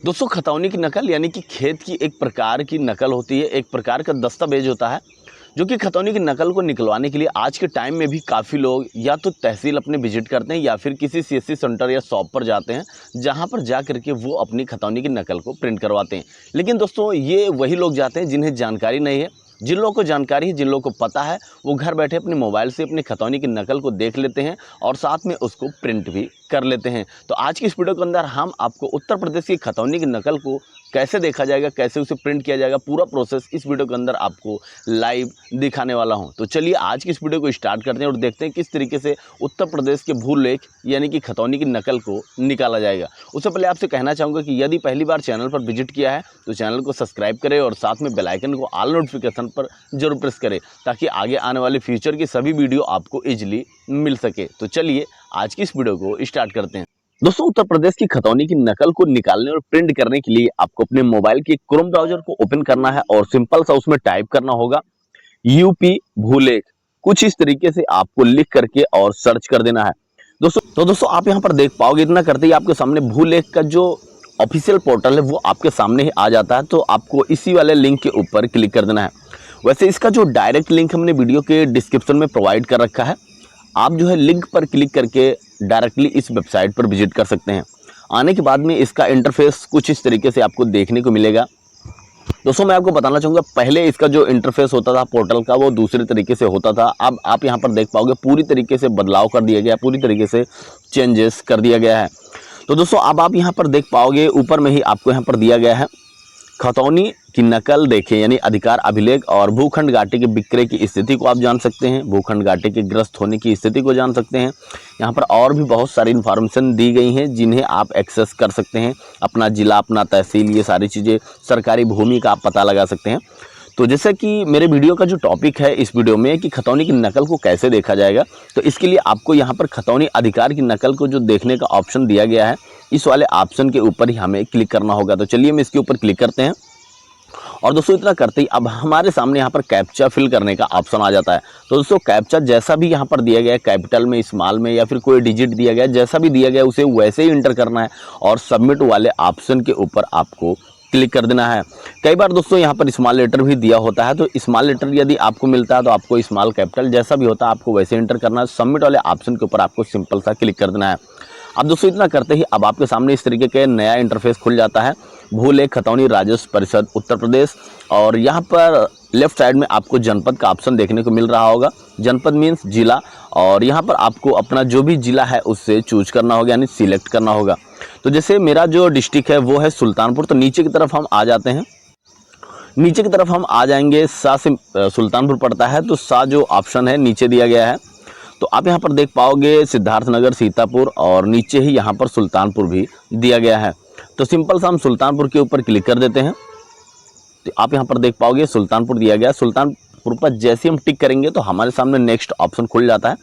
दोस्तों खतौनी की नकल यानी कि खेत की एक प्रकार की नकल होती है, एक प्रकार का दस्तावेज होता है जो कि खतौनी की नकल को निकलवाने के लिए आज के टाइम में भी काफ़ी लोग या तो तहसील अपने विजिट करते हैं या फिर किसी सीएससी सेंटर या शॉप पर जाते हैं, जहां पर जा करके वो अपनी खतौनी की नकल को प्रिंट करवाते हैं। लेकिन दोस्तों ये वही लोग जाते हैं जिन्हें जानकारी नहीं है। जिन लोगों को जानकारी है, जिन लोगों को पता है, वो घर बैठे अपने मोबाइल से अपनी खतौनी की नकल को देख लेते हैं और साथ में उसको प्रिंट भी कर लेते हैं। तो आज की इस वीडियो के अंदर हम आपको उत्तर प्रदेश की खतौनी की नकल को कैसे देखा जाएगा, कैसे उसे प्रिंट किया जाएगा, पूरा प्रोसेस इस वीडियो के अंदर आपको लाइव दिखाने वाला हूं। तो चलिए आज की इस वीडियो को स्टार्ट करते हैं और देखते हैं किस तरीके से उत्तर प्रदेश के भूलेख यानी कि खतौनी की नकल को निकाला जाएगा। उससे पहले आपसे कहना चाहूँगा कि यदि पहली बार चैनल पर विजिट किया है तो चैनल को सब्सक्राइब करें और साथ में बेल आइकन को ऑल नोटिफिकेशन पर जरूर प्रेस करें, ताकि आगे आने वाले फ्यूचर की सभी वीडियो आपको ईजिली मिल सके। तो चलिए आज की इस वीडियो को स्टार्ट करते हैं। दोस्तों उत्तर प्रदेश की खतौनी की नकल को निकालने और प्रिंट करने के लिए आपको अपने मोबाइल के क्रोम ब्राउजर को ओपन करना है और सिंपल सा उसमें टाइप करना होगा यूपी भूलेख। कुछ इस तरीके से आपको लिख करके और सर्च कर देना है। दोस्तों आप यहाँ पर देख पाओगे, इतना करते ही आपके सामने भूलेख का जो ऑफिशियल पोर्टल है वो आपके सामने ही आ जाता है। तो आपको इसी वाले लिंक के ऊपर क्लिक कर देना है। वैसे इसका जो डायरेक्ट लिंक हमने वीडियो के डिस्क्रिप्शन में प्रोवाइड कर रखा है, आप जो है लिंक पर क्लिक करके डायरेक्टली इस वेबसाइट पर विजिट कर सकते हैं। आने के बाद में इसका इंटरफेस कुछ इस तरीके से आपको देखने को मिलेगा। दोस्तों मैं आपको बताना चाहूँगा, पहले इसका जो इंटरफेस होता था पोर्टल का वो दूसरे तरीके से होता था। अब आप यहाँ पर देख पाओगे पूरी तरीके से बदलाव कर दिया गया, पूरी तरीके से चेंजेस कर दिया गया है। तो दोस्तों अब आप यहाँ पर देख पाओगे, ऊपर में ही आपको यहाँ पर दिया गया है खतौनी की नकल देखें, यानी अधिकार अभिलेख और भूखंड घाटे के विक्रय की स्थिति को आप जान सकते हैं, भूखंड घाटे के ग्रस्त होने की स्थिति को जान सकते हैं। यहाँ पर और भी बहुत सारी इन्फॉर्मेशन दी गई हैं जिन्हें आप एक्सेस कर सकते हैं। अपना जिला, अपना तहसील, ये सारी चीज़ें, सरकारी भूमि का आप पता लगा सकते हैं। तो जैसे कि मेरे वीडियो का जो टॉपिक है इस वीडियो में कि खतौनी की नकल को कैसे देखा जाएगा, तो इसके लिए आपको यहाँ पर खतौनी अधिकार की नकल को जो देखने का ऑप्शन दिया गया है, इस वाले ऑप्शन के ऊपर ही हमें क्लिक करना होगा। तो चलिए हम इसके ऊपर क्लिक करते हैं। और दोस्तों इतना करते ही अब हमारे सामने यहाँ पर कैप्चा फिल करने का ऑप्शन आ जाता है। तो दोस्तों कैप्चा जैसा भी यहाँ पर दिया गया है, कैपिटल में, स्मॉल में या फिर कोई डिजिट दिया गया है, जैसा भी दिया गया है उसे वैसे ही इंटर करना है और सबमिट वाले ऑप्शन के ऊपर आपको क्लिक कर देना है। कई बार दोस्तों यहाँ पर स्मॉल लेटर भी दिया होता है, तो स्मॉल लेटर यदि आपको मिलता है तो आपको स्मॉल, कैपिटल जैसा भी होता है आपको वैसे इंटर करना है। सबमिट वाले ऑप्शन के ऊपर आपको सिंपल सा क्लिक कर देना है। अब दोस्तों इतना करते ही अब आपके सामने इस तरीके के नया इंटरफेस खुल जाता है, भूलेख खतौनी राजस्व परिषद उत्तर प्रदेश। और यहाँ पर लेफ्ट साइड में आपको जनपद का ऑप्शन देखने को मिल रहा होगा। जनपद मीन्स जिला, और यहाँ पर आपको अपना जो भी जिला है उससे चूज करना होगा, यानी सिलेक्ट करना होगा। तो जैसे मेरा जो डिस्ट्रिक्ट है वो है सुल्तानपुर, तो नीचे की तरफ हम आ जाते हैं। नीचे की तरफ हम आ जाएंगे, सा से सुल्तानपुर पड़ता है, तो सा जो ऑप्शन है नीचे दिया गया है। तो आप यहाँ पर देख पाओगे सिद्धार्थनगर, सीतापुर और नीचे ही यहाँ पर सुल्तानपुर भी दिया गया है। तो सिंपल सा हम सुल्तानपुर के ऊपर क्लिक कर देते हैं। तो आप यहाँ पर देख पाओगे सुल्तानपुर दिया गया। सुल्तानपुर पर जैसे हम टिक करेंगे तो हमारे सामने नेक्स्ट ऑप्शन खुल जाता है।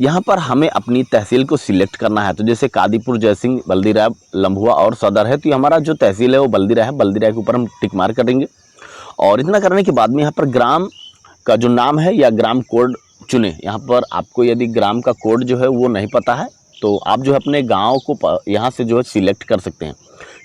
यहाँ पर हमें अपनी तहसील को सिलेक्ट करना है। तो जैसे कादीपुर, जयसिंह, बल्दीराय, लम्भुआ और सदर है, तो हमारा जो तहसील है वो बल्दीराय है। बल्दीराय के ऊपर हम टिक मार करेंगे और इतना करने के बाद में यहाँ पर ग्राम का जो नाम है या ग्राम कोड चुने। यहाँ पर आपको यदि ग्राम का कोड जो है वो नहीं पता है तो आप जो है अपने गांव को यहाँ से जो है सिलेक्ट कर सकते हैं।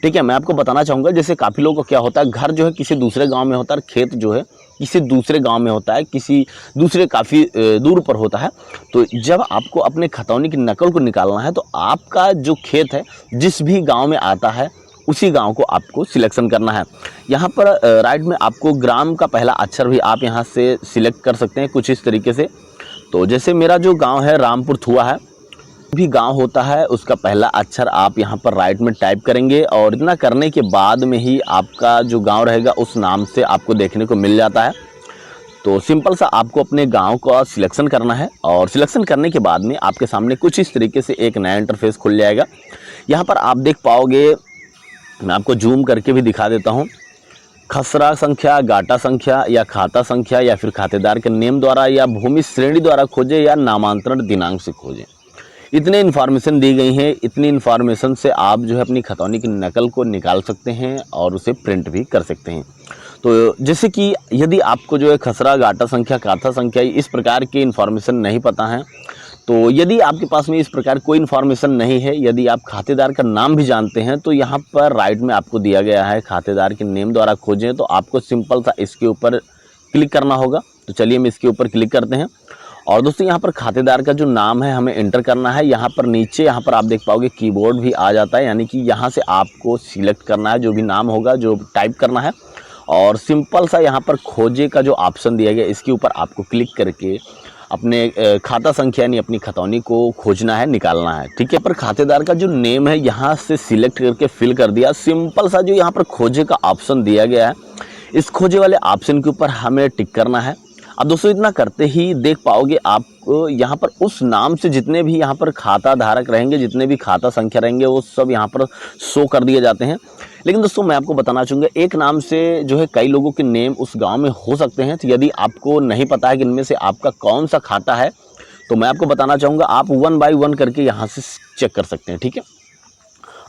ठीक है, मैं आपको बताना चाहूँगा, जैसे काफ़ी लोगों को क्या होता है, घर जो है किसी दूसरे गांव में होता है, खेत जो है किसी दूसरे गांव में होता है, किसी दूसरे काफ़ी दूर पर होता है। तो जब आपको अपने खतौनी की नकल को निकालना है तो आपका जो खेत है जिस भी गाँव में आता है उसी गांव को आपको सिलेक्शन करना है। यहाँ पर राइट में आपको ग्राम का पहला अक्षर भी आप यहाँ से सिलेक्ट कर सकते हैं कुछ इस तरीके से। तो जैसे मेरा जो गांव है रामपुर थुआ है, भी गांव होता है उसका पहला अक्षर आप यहाँ पर राइट में टाइप करेंगे और इतना करने के बाद में ही आपका जो गांव रहेगा उस नाम से आपको देखने को मिल जाता है। तो सिंपल सा आपको अपने गांव का सिलेक्शन करना है और सिलेक्शन करने के बाद में आपके सामने कुछ इस तरीके से एक नया इंटरफेस खुल जाएगा। यहाँ पर आप देख पाओगे, मैं आपको जूम करके भी दिखा देता हूँ, खसरा संख्या, गाटा संख्या या खाता संख्या या फिर खातेदार के नेम द्वारा या भूमि श्रेणी द्वारा खोजें या नामांतरण दिनांक से खोजें। इतने इन्फॉर्मेशन दी गई हैं। इतनी इन्फॉर्मेशन से आप जो है अपनी खतौनी की नकल को निकाल सकते हैं और उसे प्रिंट भी कर सकते हैं। तो जैसे कि यदि आपको जो है खसरा, गाटा संख्या, खाता संख्या इस प्रकार की इन्फॉर्मेशन नहीं पता है तो यदि आपके पास में इस प्रकार कोई इन्फॉर्मेशन नहीं है, यदि आप खातेदार का नाम भी जानते हैं, तो यहाँ पर राइट में आपको दिया गया है खातेदार के नेम द्वारा खोजें। तो आपको सिंपल सा इसके ऊपर क्लिक करना होगा। तो चलिए हम इसके ऊपर क्लिक करते हैं और दोस्तों यहाँ पर खातेदार का जो नाम है हमें एंटर करना है। यहाँ पर नीचे यहाँ पर आप देख पाओगे कीबोर्ड भी आ जाता है, यानी कि यहाँ से आपको सिलेक्ट करना है जो भी नाम होगा, जो टाइप करना है और सिंपल सा यहाँ पर खोजे का जो ऑप्शन दिया गया इसके ऊपर आपको क्लिक करके अपने खाता संख्या यानी अपनी खतौनी को खोजना है, निकालना है। ठीक है, पर खातेदार का जो नेम है यहाँ से सिलेक्ट करके फिल कर दिया। सिंपल सा जो यहाँ पर खोजे का ऑप्शन दिया गया है, इस खोजे वाले ऑप्शन के ऊपर हमें टिक करना है। अब दोस्तों इतना करते ही देख पाओगे आप यहाँ पर उस नाम से जितने भी यहाँ पर खाता धारक रहेंगे, जितने भी खाता संख्या रहेंगे, वो सब यहाँ पर शो कर दिए जाते हैं। लेकिन दोस्तों मैं आपको बताना चाहूँगा, एक नाम से जो है कई लोगों के नेम उस गांव में हो सकते हैं। तो यदि आपको नहीं पता है कि इनमें से आपका कौन सा खाता है, तो मैं आपको बताना चाहूँगा आप 1 बाय 1 करके यहाँ से चेक कर सकते हैं। ठीक है,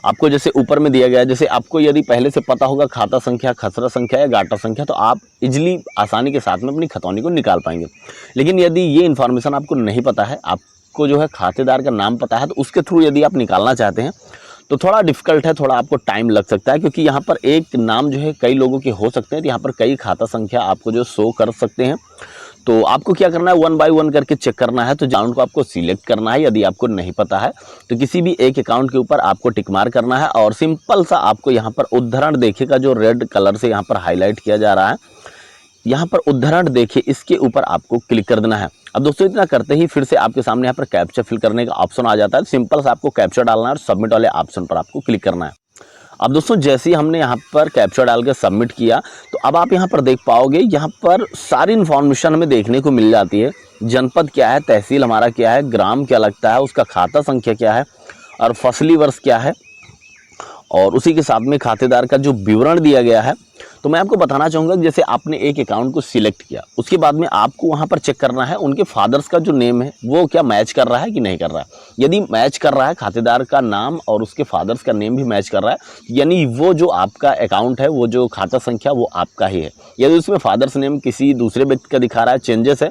आपको जैसे ऊपर में दिया गया है, जैसे आपको यदि पहले से पता होगा खाता संख्या, खसरा संख्या या गाटा संख्या, तो आप इजीली आसानी के साथ में अपनी खतौनी को निकाल पाएंगे। लेकिन यदि ये इन्फॉर्मेशन आपको नहीं पता है, आपको जो है खातेदार का नाम पता है, तो उसके थ्रू यदि आप निकालना चाहते हैं तो थोड़ा डिफ़िकल्ट है, थोड़ा आपको टाइम लग सकता है, क्योंकि यहाँ पर एक नाम जो है कई लोगों के हो सकते हैं। तो यहाँ पर कई खाता संख्या आपको जो शो कर सकते हैं। तो आपको क्या करना है, 1 बाय 1 करके चेक करना है। तो अकाउंट को आपको सिलेक्ट करना है। यदि आपको नहीं पता है तो किसी भी एक अकाउंट के ऊपर आपको टिक मार करना है और सिंपल सा आपको यहाँ पर उद्धरण देखिएगा जो रेड कलर से यहाँ पर हाईलाइट किया जा रहा है, यहाँ पर उद्धरण देखिए, इसके ऊपर आपको क्लिक कर देना है। अब दोस्तों इतना करते ही फिर से आपके सामने यहाँ पर कैप्चा फिल करने का ऑप्शन आ जाता है। सिंपल सा आपको कैप्चा डालना है और सबमिट वाले ऑप्शन पर आपको क्लिक करना है। अब दोस्तों जैसे ही हमने यहाँ पर कैप्चा डाल के सबमिट किया, तो अब आप यहाँ पर देख पाओगे, यहाँ पर सारी इन्फॉर्मेशन हमें देखने को मिल जाती है। जनपद क्या है, तहसील हमारा क्या है, ग्राम क्या लगता है, उसका खाता संख्या क्या है और फसली वर्ष क्या है, और उसी के साथ में खातेदार का जो विवरण दिया गया है। तो मैं आपको बताना चाहूँगा कि जैसे आपने एक अकाउंट को सिलेक्ट किया, उसके बाद में आपको वहाँ पर चेक करना है उनके फादर्स का जो नेम है वो क्या मैच कर रहा है कि नहीं कर रहा है। यदि मैच कर रहा है, खातेदार का नाम और उसके फादर्स का नेम भी मैच कर रहा है, यानी वो जो आपका अकाउंट है, वो जो खाता संख्या वो आपका ही है। यदि उसमें फादर्स नेम किसी दूसरे व्यक्ति का दिखा रहा है, चेंजेस है,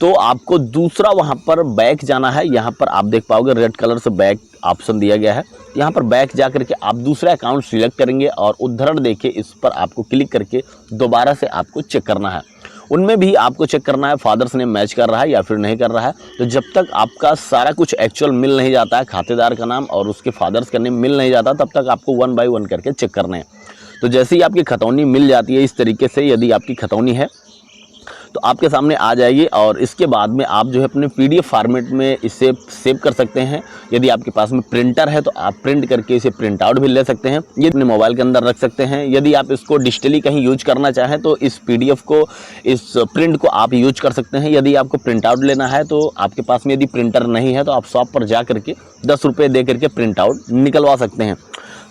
तो आपको दूसरा वहाँ पर बैक जाना है। यहाँ पर आप देख पाओगे रेड कलर से बैक ऑप्शन दिया गया है। यहाँ पर बैक जा करके आप दूसरा अकाउंट सिलेक्ट करेंगे और उद्धरण देखिए, इस पर आपको क्लिक करके दोबारा से आपको चेक करना है। उनमें भी आपको चेक करना है फादर्स नेम मैच कर रहा है या फिर नहीं कर रहा है। तो जब तक आपका सारा कुछ एक्चुअल मिल नहीं जाता है, खातेदार का नाम और उसके फादर्स का नेम मिल नहीं जाता, तब तक आपको 1 बाय 1 करके चेक करना है। तो जैसे ही आपकी खतौनी मिल जाती है इस तरीके से, यदि आपकी खतौनी है तो आपके सामने आ जाएगी और इसके बाद में आप जो है अपने PDF फॉर्मेट में इसे सेव कर सकते हैं। यदि आपके पास में प्रिंटर है तो आप प्रिंट करके इसे प्रिंट आउट भी ले सकते हैं, ये अपने मोबाइल के अंदर रख सकते हैं। यदि आप इसको डिजिटली कहीं यूज करना चाहें तो इस PDF को, इस प्रिंट को आप यूज कर सकते हैं। यदि आपको प्रिंट आउट लेना है तो आपके पास में यदि प्रिंटर नहीं है तो आप शॉप पर जा करके 10 रुपये दे करके प्रिंट आउट निकलवा सकते हैं।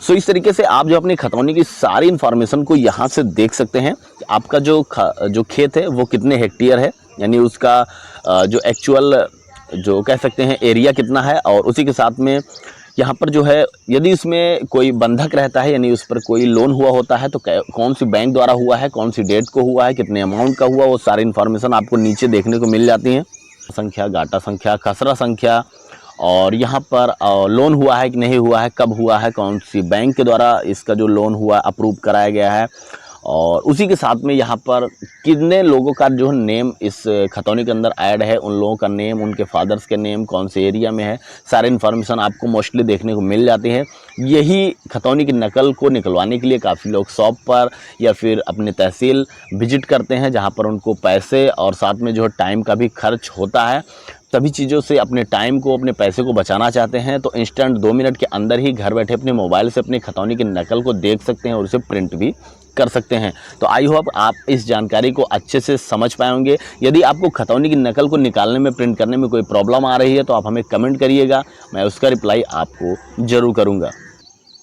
सो इस तरीके से आप जो अपनी खतौनी की सारी इन्फॉर्मेशन को यहाँ से देख सकते हैं। आपका जो खेत है वो कितने हेक्टेयर है, यानी उसका जो एक्चुअल जो कह सकते हैं एरिया कितना है, और उसी के साथ में यहाँ पर जो है यदि इसमें कोई बंधक रहता है, यानी उस पर कोई लोन हुआ होता है तो कौन सी बैंक द्वारा हुआ है, कौन सी डेट को हुआ है, कितने अमाउंट का हुआ, वो सारी इन्फॉर्मेशन आपको नीचे देखने को मिल जाती है। संख्या, गाटा संख्या, खसरा संख्या, और यहाँ पर लोन हुआ है कि नहीं हुआ है, कब हुआ है, कौन सी बैंक के द्वारा इसका जो लोन हुआ अप्रूव कराया गया है, और उसी के साथ में यहाँ पर कितने लोगों का जो नेम इस खतौनी के अंदर ऐड है, उन लोगों का नेम, उनके फादर्स के नेम, कौन से एरिया में है, सारी इन्फॉर्मेशन आपको मोस्टली देखने को मिल जाती है। यही खतौनी की नकल को निकलवाने के लिए काफ़ी लोग शॉप पर या फिर अपने तहसील विजिट करते हैं, जहाँ पर उनको पैसे और साथ में जो टाइम का भी खर्च होता है। सभी चीज़ों से अपने टाइम को, अपने पैसे को बचाना चाहते हैं तो इंस्टेंट 2 मिनट के अंदर ही घर बैठे अपने मोबाइल से अपनी खतौनी की नकल को देख सकते हैं और उसे प्रिंट भी कर सकते हैं। तो आई होप आप इस जानकारी को अच्छे से समझ पाए होंगे। यदि आपको खतौनी की नकल को निकालने में, प्रिंट करने में कोई प्रॉब्लम आ रही है तो आप हमें कमेंट करिएगा, मैं उसका रिप्लाई आपको ज़रूर करूँगा।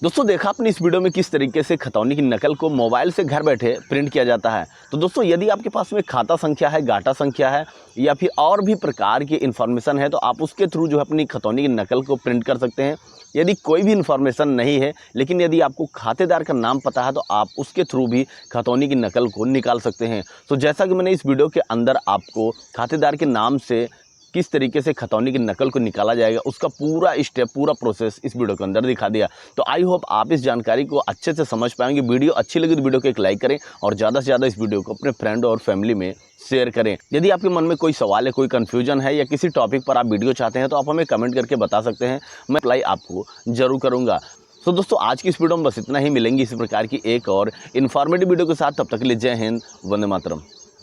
दोस्तों देखा आपने इस वीडियो में किस तरीके से खतौनी की नकल को मोबाइल से घर बैठे प्रिंट किया जाता है। तो दोस्तों यदि आपके पास में खाता संख्या है, गाटा संख्या है या फिर और भी प्रकार की इन्फॉर्मेशन है तो आप उसके थ्रू जो है अपनी खतौनी की नकल को प्रिंट कर सकते हैं। यदि कोई भी इन्फॉर्मेशन नहीं है लेकिन यदि आपको खातेदार का नाम पता है तो आप उसके थ्रू भी खतौनी की नकल को निकाल सकते हैं। तो जैसा कि मैंने इस वीडियो के अंदर आपको खातेदार के नाम से किस तरीके से खतौनी की नकल को निकाला जाएगा उसका पूरा स्टेप, पूरा प्रोसेस इस वीडियो के अंदर दिखा दिया। तो आई होप आप इस जानकारी को अच्छे से समझ पाएंगे। वीडियो अच्छी लगी तो वीडियो को एक लाइक करें और ज़्यादा से ज़्यादा इस वीडियो को अपने फ्रेंड और फैमिली में शेयर करें। यदि आपके मन में कोई सवाल है, कोई कन्फ्यूजन है या किसी टॉपिक पर आप वीडियो चाहते हैं तो आप हमें कमेंट करके बता सकते हैं, मैं अप्लाई आपको जरूर करूँगा। तो दोस्तों आज की इस वीडियो में बस इतना ही। मिलेंगे इसी प्रकार की एक और इन्फॉर्मेटिव वीडियो के साथ, तब तक के लिए जय हिंद, वंदे मातरम।